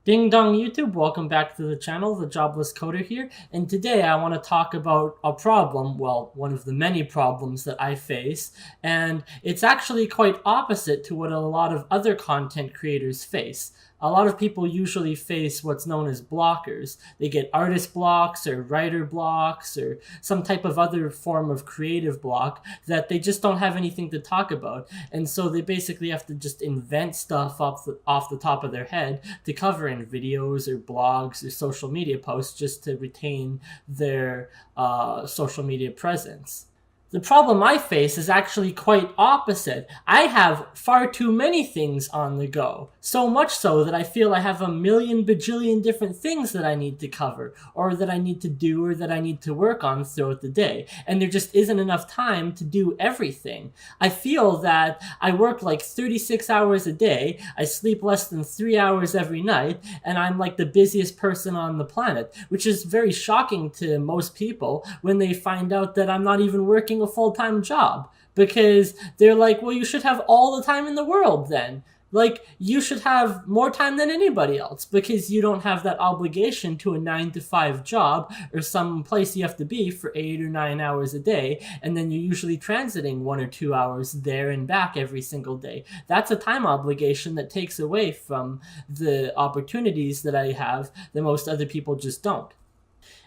Ding dong YouTube, welcome back to the channel, the Jobless Coder here, and today I want to talk about a problem, well, one of the many problems that I face, and it's actually quite opposite to what a lot of other content creators face. A lot of people usually face what's known as blockers. They get artist blocks or writer blocks or some type of other form of creative block that they just don't have anything to talk about, and so they basically have to just invent stuff off the top of their head to cover in videos or blogs or social media posts just to retain their social media presence. The problem I face is actually quite opposite. I have far too many things on the go. So much so that I feel I have a million bajillion different things that I need to cover, or that I need to do, or that I need to work on throughout the day. And there just isn't enough time to do everything. I feel that I work like 36 hours a day, I sleep less than 3 hours every night, and I'm like the busiest person on the planet, which is very shocking to most people when they find out that I'm not even working a full-time job, because they're like, well, you should have all the time in the world then. Like, you should have more time than anybody else because you don't have that obligation to a 9 to 5 job or some place you have to be for 8 or 9 hours a day, and then you're usually transiting 1 or 2 hours there and back every single day. That's a time obligation that takes away from the opportunities that I have that most other people just don't.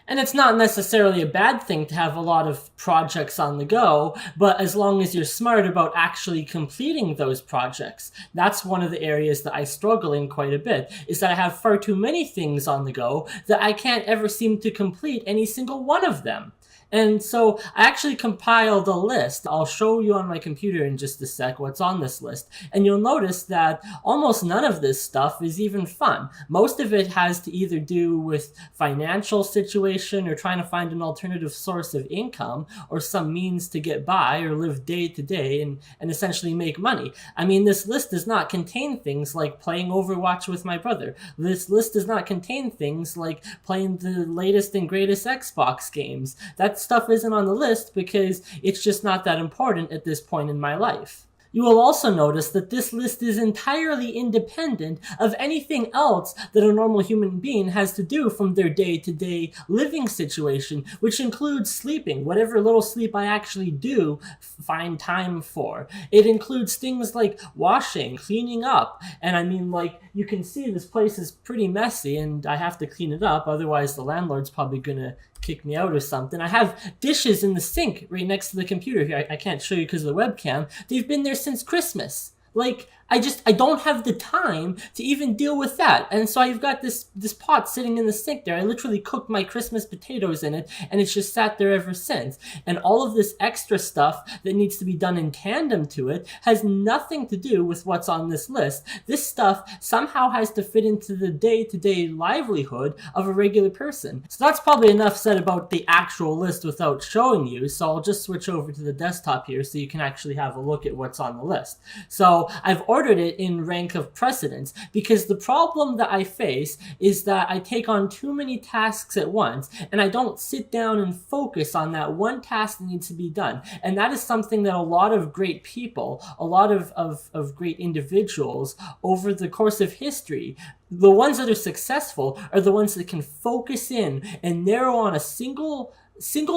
And it's not necessarily a bad thing to have a lot of projects on the go, but as long as you're smart about actually completing those projects. That's one of the areas that I struggle in quite a bit, is that I have far too many things on the go that I can't ever seem to complete any single one of them. And so I actually compiled a list. I'll show you on my computer in just a sec what's on this list. And you'll notice that almost none of this stuff is even fun. Most of it has to either do with financial situation or trying to find an alternative source of income or some means to get by or live day to day and essentially make money. I mean, this list does not contain things like playing Overwatch with my brother. This list does not contain things like playing the latest and greatest Xbox games. That stuff isn't on the list because it's just not that important at this point in my life. You will also notice that this list is entirely independent of anything else that a normal human being has to do from their day-to-day living situation, which includes sleeping, whatever little sleep I actually do find time for. It includes things like washing, cleaning up, and I mean, like, you can see this place is pretty messy and I have to clean it up, otherwise the landlord's probably gonna kick me out or something. I have dishes in the sink right next to the computer here. I can't show you because of the webcam. They've been there since Christmas. Like, I don't have the time to even deal with that. And so I've got this pot sitting in the sink there. I literally cooked my Christmas potatoes in it, and it's just sat there ever since. And all of this extra stuff that needs to be done in tandem to it has nothing to do with what's on this list. This stuff somehow has to fit into the day-to-day livelihood of a regular person. So that's probably enough said about the actual list without showing you. So I'll just switch over to the desktop here so you can actually have a look at what's on the list. So I've ordered it in rank of precedence because the problem that I face is that I take on too many tasks at once and I don't sit down and focus on that one task that needs to be done. And that is something that a lot of great people, a lot of great individuals over the course of history, the ones that are successful are the ones that can focus in and narrow on a single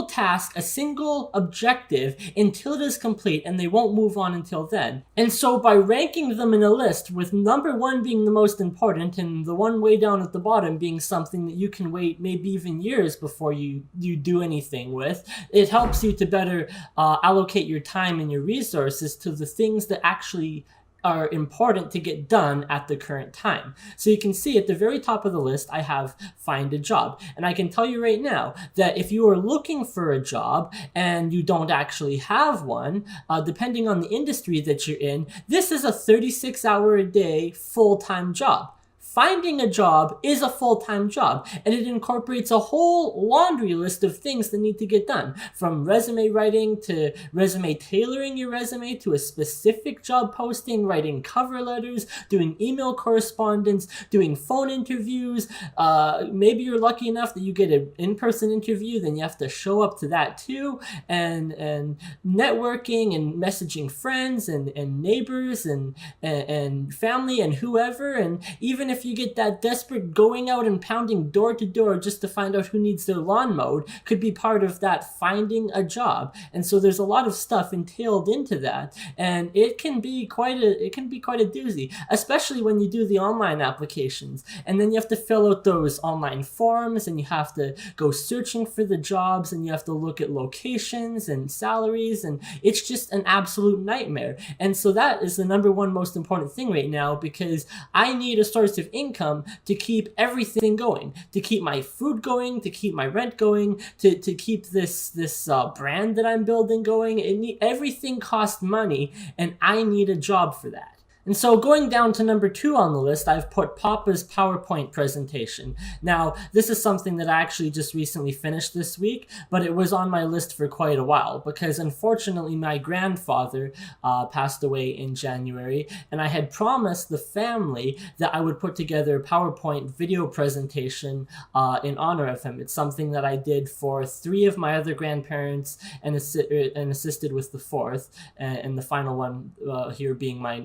task, a single objective until it is complete, and they won't move on until then. And so by ranking them in a list, with number one being the most important and the one way down at the bottom being something that you can wait maybe even years before you do anything with, it helps you to better allocate your time and your resources to the things that actually are important to get done at the current time. So you can see at the very top of the list, I have find a job. And I can tell you right now that if you are looking for a job and you don't actually have one, depending on the industry that you're in, this is a 36-hour-a-day full-time job. Finding a job is a full-time job, and it incorporates a whole laundry list of things that need to get done, from resume writing to resume tailoring your resume to a specific job posting, writing cover letters, doing email correspondence, doing phone interviews. Maybe you're lucky enough that you get an in-person interview, then you have to show up to that too, and networking and messaging friends and neighbors and family and whoever, and even even if you get that desperate, going out and pounding door to door just to find out who needs their lawn mowed could be part of that finding a job. And so there's a lot of stuff entailed into that, and it can be quite a doozy, especially when you do the online applications, and then you have to fill out those online forms, and you have to go searching for the jobs, and you have to look at locations and salaries, and it's just an absolute nightmare. And so that is the number one most important thing right now, because I need a source of income to keep everything going, to keep my food going, to keep my rent going, to keep this brand that I'm building going. Everything costs money, and I need a job for that. And so going down to number 2 on the list, I've put Papa's PowerPoint presentation. Now, this is something that I actually just recently finished this week, but it was on my list for quite a while because unfortunately my grandfather passed away in January, and I had promised the family that I would put together a PowerPoint video presentation in honor of him. It's something that I did for 3 of my other grandparents and assisted with the 4th, and the final one here being my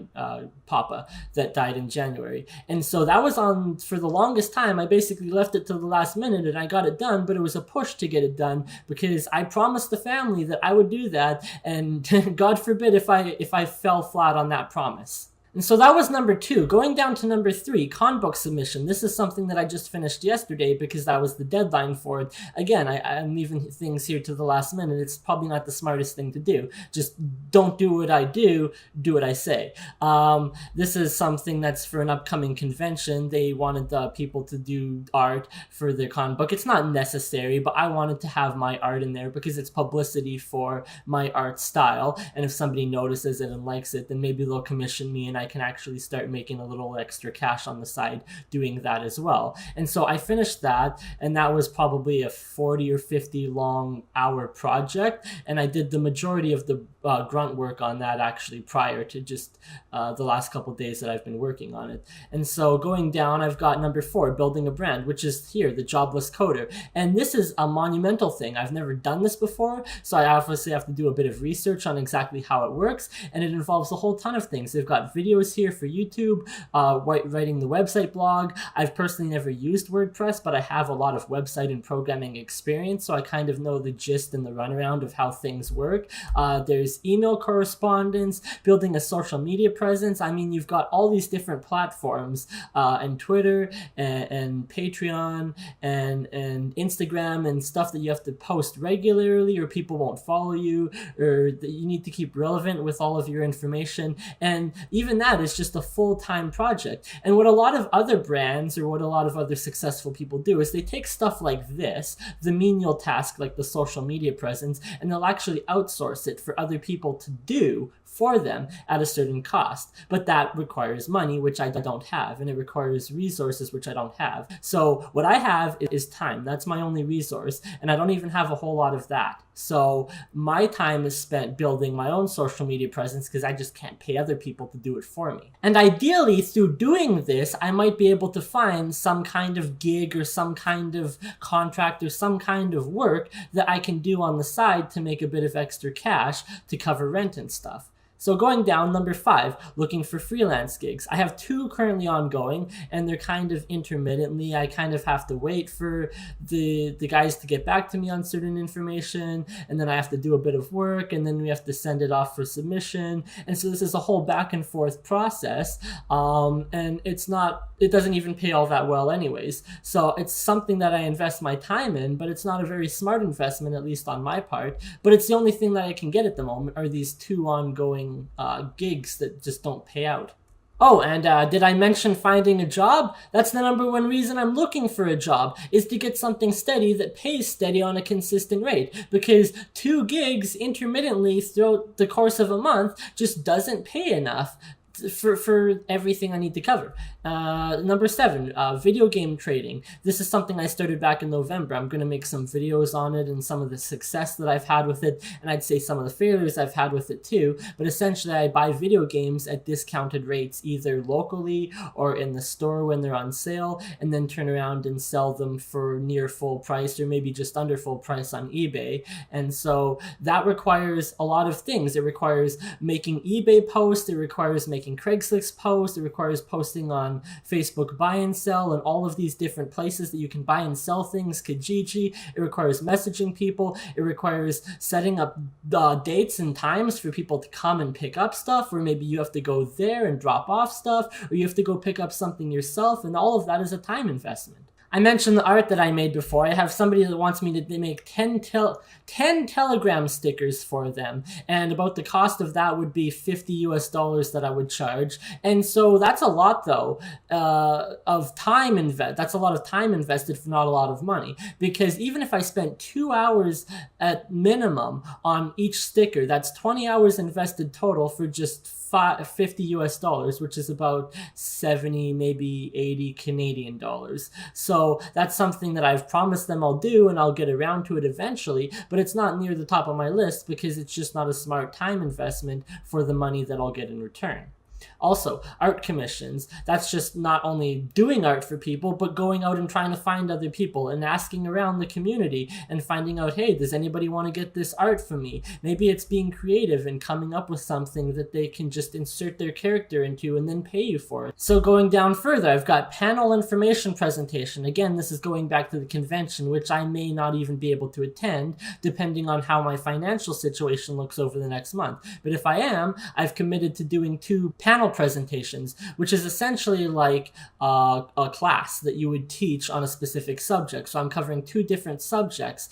Papa that died in January. And so that was on for the longest time. I basically left it till the last minute and I got it done, but it was a push to get it done because I promised the family that I would do that, and God forbid if I fell flat on that promise. And so that was number 2. Going down to number 3, conbook submission. This is something that I just finished yesterday because that was the deadline for it. Again, I'm leaving things here to the last minute. It's probably not the smartest thing to do. Just don't do what I do what I say. This is something that's for an upcoming convention. They wanted people to do art for their conbook. It's not necessary, but I wanted to have my art in there because it's publicity for my art style. And if somebody notices it and likes it, then maybe they'll commission me and I can actually start making a little extra cash on the side doing that as well. And so I finished that, and that was probably a 40 or 50 long hour project, and I did the majority of the grunt work on that actually prior to just the last couple days that I've been working on it. And so going down, I've got number 4, building a brand, which is here, the Jobless Coder. And this is a monumental thing. I've never done this before, so I obviously have to do a bit of research on exactly how it works, and it involves a whole ton of things. They've got videos here for YouTube, writing the website blog. I've personally never used WordPress, but I have a lot of website and programming experience, so I kind of know the gist and the runaround of how things work. There's email correspondence, building a social media presence. I mean, you've got all these different platforms, and Twitter and Patreon and Instagram and stuff that you have to post regularly or people won't follow you, or that you need to keep relevant with all of your information. And even that is just a full-time project. And what a lot of other brands or what a lot of other successful people do is they take stuff like this, the menial task like the social media presence, and they'll actually outsource it for other people to do for them at a certain cost. But that requires money, which I don't have, and it requires resources, which I don't have. So what I have is time. That's my only resource, and I don't even have a whole lot of that. So my time is spent building my own social media presence because I just can't pay other people to do it for me. And ideally, through doing this, I might be able to find some kind of gig or some kind of contract or some kind of work that I can do on the side to make a bit of extra cash to cover rent and stuff. So going down, number 5, looking for freelance gigs. I have 2 currently ongoing, and they're kind of intermittently. I kind of have to wait for the guys to get back to me on certain information, and then I have to do a bit of work, and then we have to send it off for submission. And so this is a whole back and forth process, and it doesn't even pay all that well anyways. So it's something that I invest my time in, but it's not a very smart investment, at least on my part. But it's the only thing that I can get at the moment are these 2 ongoing gigs that just don't pay out. Oh, and did I mention finding a job? That's the number 1 reason I'm looking for a job, is to get something steady that pays steady on a consistent rate. Because 2 gigs intermittently throughout the course of a month just doesn't pay enough for everything I need to cover. Number 7, video game trading. This is something I started back in November. I'm going to make some videos on it and some of the success that I've had with it, and I'd say some of the failures I've had with it too. But essentially, I buy video games at discounted rates, either locally or in the store when they're on sale, and then turn around and sell them for near full price or maybe just under full price on eBay. And so that requires a lot of things. It requires making eBay posts, it requires making Craigslist posts, it requires posting on on Facebook buy and sell and all of these different places that you can buy and sell things, Kijiji. It requires messaging people. It requires setting up dates and times for people to come and pick up stuff, or maybe you have to go there and drop off stuff, or you have to go pick up something yourself, and all of that is a time investment. I mentioned the art that I made before. I have somebody that wants me to make 10 Telegram stickers for them, and about the cost of that would be $50 that I would charge. And so that's a lot, though, of time that's a lot of time invested for not a lot of money, because even if I spent 2 hours at minimum on each sticker, that's 20 hours invested total for just $50, which is about 70, maybe 80 Canadian dollars. So that's something that I've promised them I'll do, and I'll get around to it eventually, but it's not near the top of my list because it's just not a smart time investment for the money that I'll get in return. Also, art commissions. That's just not only doing art for people, but going out and trying to find other people and asking around the community and finding out, hey, does anybody want to get this art from me? Maybe it's being creative and coming up with something that they can just insert their character into and then pay you for it. So going down further, I've got panel information presentation. Again, this is going back to the convention, which I may not even be able to attend, depending on how my financial situation looks over the next month. But if I am, I've committed to doing 2 panel presentations, which is essentially like a class that you would teach on a specific subject. So I'm covering 2 different subjects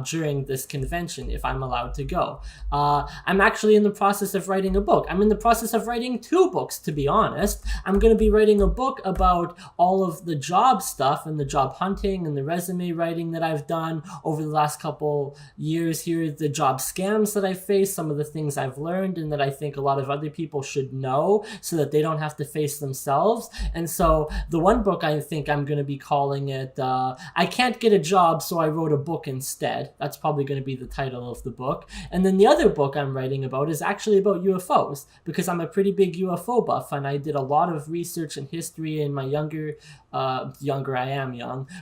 during this convention if I'm allowed to go. I'm actually in the process of writing a book. I'm in the process of writing 2 books, to be honest. I'm going to be writing a book about all of the job stuff and the job hunting and the resume writing that I've done over the last couple years here, the job scams that I've faced, some of the things I've learned and that I think a lot of other people should know so that they don't have to face themselves. And so the one book, I think I'm going to be calling it, I Can't Get a Job, So I Wrote a Book Instead. That's probably going to be the title of the book. And then the other book I'm writing about is actually about UFOs, because I'm a pretty big UFO buff and I did a lot of research and history in my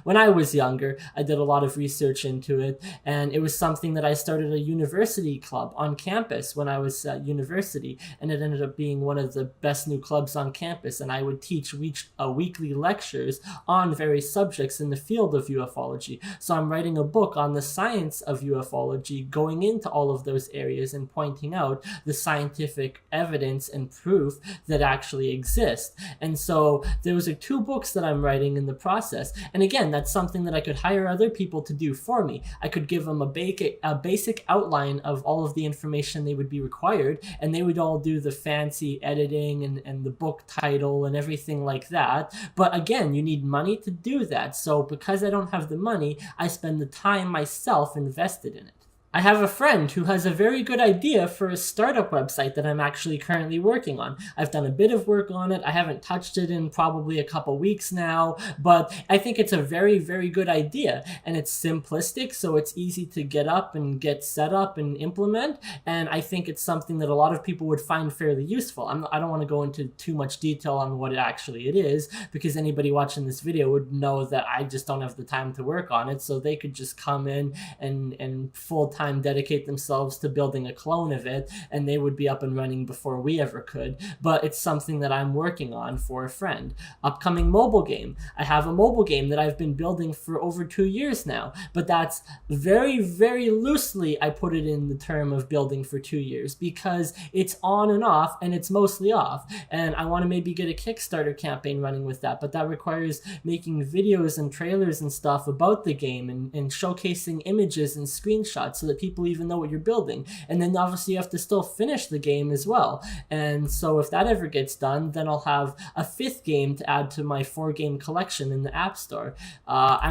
when I was younger, I did a lot of research into it, and it was something that I started a university club on campus when I was at university, and it ended up being one of the best new clubs on campus, and I would teach weekly lectures on various subjects in the field of ufology. So I'm writing a book on the science of ufology, going into all of those areas and pointing out the scientific evidence and proof that actually exist. And so those are 2 books that I'm writing in the process. And again, that's something that I could hire other people to do for me. I could give them a basic outline of all of the information they would be required, and they would all do the fancy editing and the book title and everything like that. But again, you need money to do that. So because I don't have the money, I spend the time myself invested in it. I have a friend who has a very good idea for a startup website that I'm actually currently working on. I've done a bit of work on it. I haven't touched it in probably a couple weeks now, but I think it's a very, very good idea. And it's simplistic, so it's easy to get up and get set up and implement. And I think it's something that a lot of people would find fairly useful. I don't want to go into too much detail on what it is, because anybody watching this video would know that I just don't have the time to work on it. So they could just come in and full-time dedicate themselves to building a clone of it, and they would be up and running before we ever could. But it's something that I'm working on for a friend. Upcoming mobile game. I have a mobile game that I've been building for over 2 years now, but that's very, very loosely I put it in the term of building for 2 years, because it's on and off, and it's mostly off. And I want to maybe get a Kickstarter campaign running with that, but that requires making videos and trailers and stuff about the game and showcasing images and screenshots so that people even know what you're building. And then obviously you have to still finish the game as well. And so if that ever gets done, then I'll have a 5th game to add to my 4-game collection in the App Store. I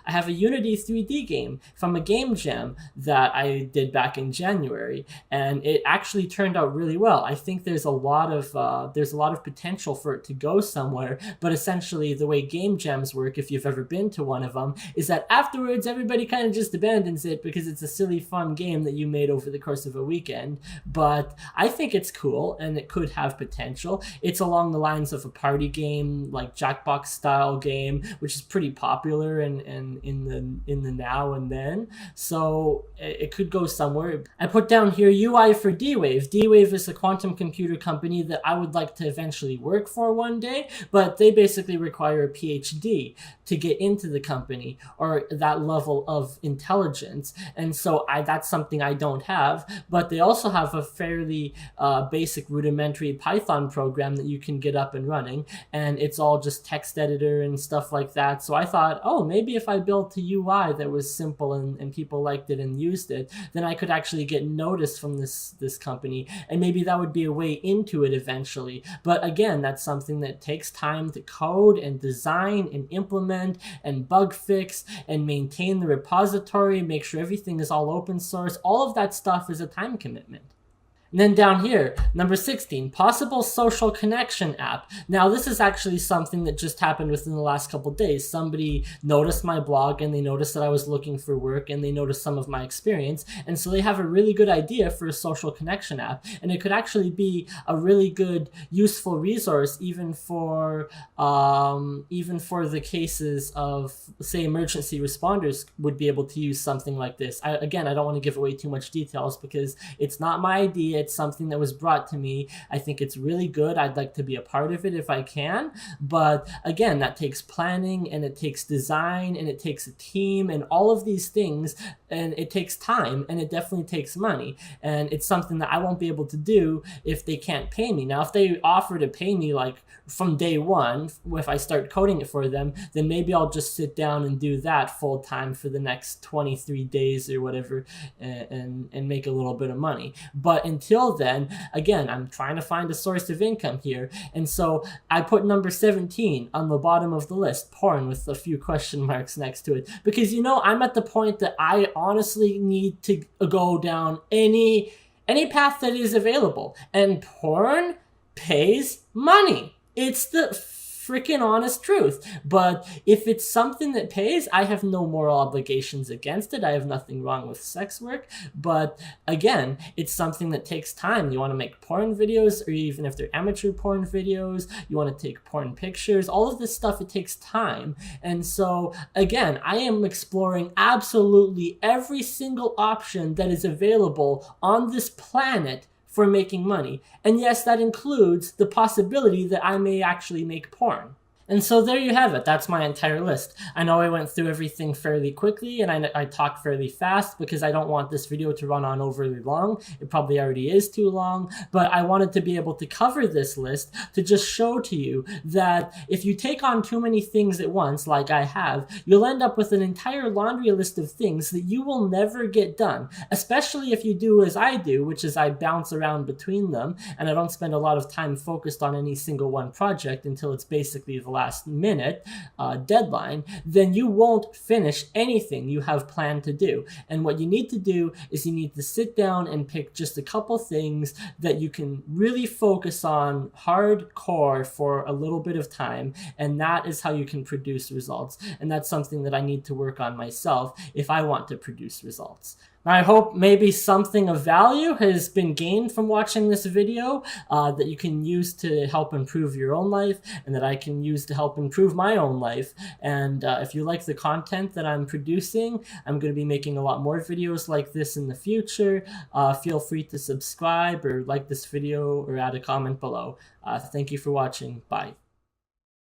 have a Unity 3D game from a game jam that I did back in January, and it actually turned out really well. I think there's a lot of potential for it to go somewhere, but essentially the way game jams work, if you've ever been to one of them, is that afterwards everybody kind of just abandons it because it's a silly fun game that you made over the course of a weekend, but I think it's cool and it could have potential. It's along the lines of a party game, like Jackbox style game, which is pretty popular and in the now and then. So it could go somewhere. I put down here UI for D-Wave. D-Wave is a quantum computer company that I would like to eventually work for one day, but they basically require a PhD to get into the company, or that level of intelligence. And so that's something I don't have, but they also have a fairly basic rudimentary Python program that you can get up and running, and it's all just text editor and stuff like that. So I thought, oh, maybe if I built a UI that was simple and people liked it and used it, then I could actually get noticed from this company, and maybe that would be a way into it eventually. But again, that's something that takes time to code and design and implement and bug fix and maintain the repository, make sure everything is all open source. All of that stuff is a time commitment. And then down here, number 16, possible social connection app. Now, this is actually something that just happened within the last couple of days. Somebody noticed my blog and they noticed that I was looking for work and they noticed some of my experience. And so they have a really good idea for a social connection app. And it could actually be a really good, useful resource even for the cases of, say, emergency responders would be able to use something like this. Again, I don't want to give away too much details because it's not my idea. It's something that was brought to me. I think it's really good. I'd like to be a part of it if I can. But again, that takes planning and it takes design and it takes a team and all of these things. And it takes time and it definitely takes money. And it's something that I won't be able to do if they can't pay me. Now, if they offer to pay me like from day one, if I start coding it for them, then maybe I'll just sit down and do that full time for the next 23 days or whatever and make a little bit of money. But until then, again, I'm trying to find a source of income here. And so I put number 17 on the bottom of the list, porn, with a few question marks next to it. Because, you know, I'm at the point that I honestly need to go down any path that is available. And porn pays money. It's the freaking honest truth. But if it's something that pays, I have no moral obligations against it. I have nothing wrong with sex work. But again, it's something that takes time. You want to make porn videos, or even if they're amateur porn videos, you want to take porn pictures, all of this stuff, it takes time. And so again, I am exploring absolutely every single option that is available on this planet for making money. And yes, that includes the possibility that I may actually make porn. And so there you have it. That's my entire list. I know I went through everything fairly quickly and I talked fairly fast because I don't want this video to run on overly long. It probably already is too long, but I wanted to be able to cover this list to just show to you that if you take on too many things at once, like I have, you'll end up with an entire laundry list of things that you will never get done, especially if you do as I do, which is I bounce around between them and I don't spend a lot of time focused on any single one project until it's basically the last minute deadline. Then you won't finish anything you have planned to do. And what you need to do is you need to sit down and pick just a couple things that you can really focus on hardcore for a little bit of time, and that is how you can produce results. And that's something that I need to work on myself if I want to produce results. I hope maybe something of value has been gained from watching this video that you can use to help improve your own life and that I can use to help improve my own life. And if you like the content that I'm producing, I'm going to be making a lot more videos like this in the future. Feel free to subscribe or like this video or add a comment below. Thank you for watching. Bye.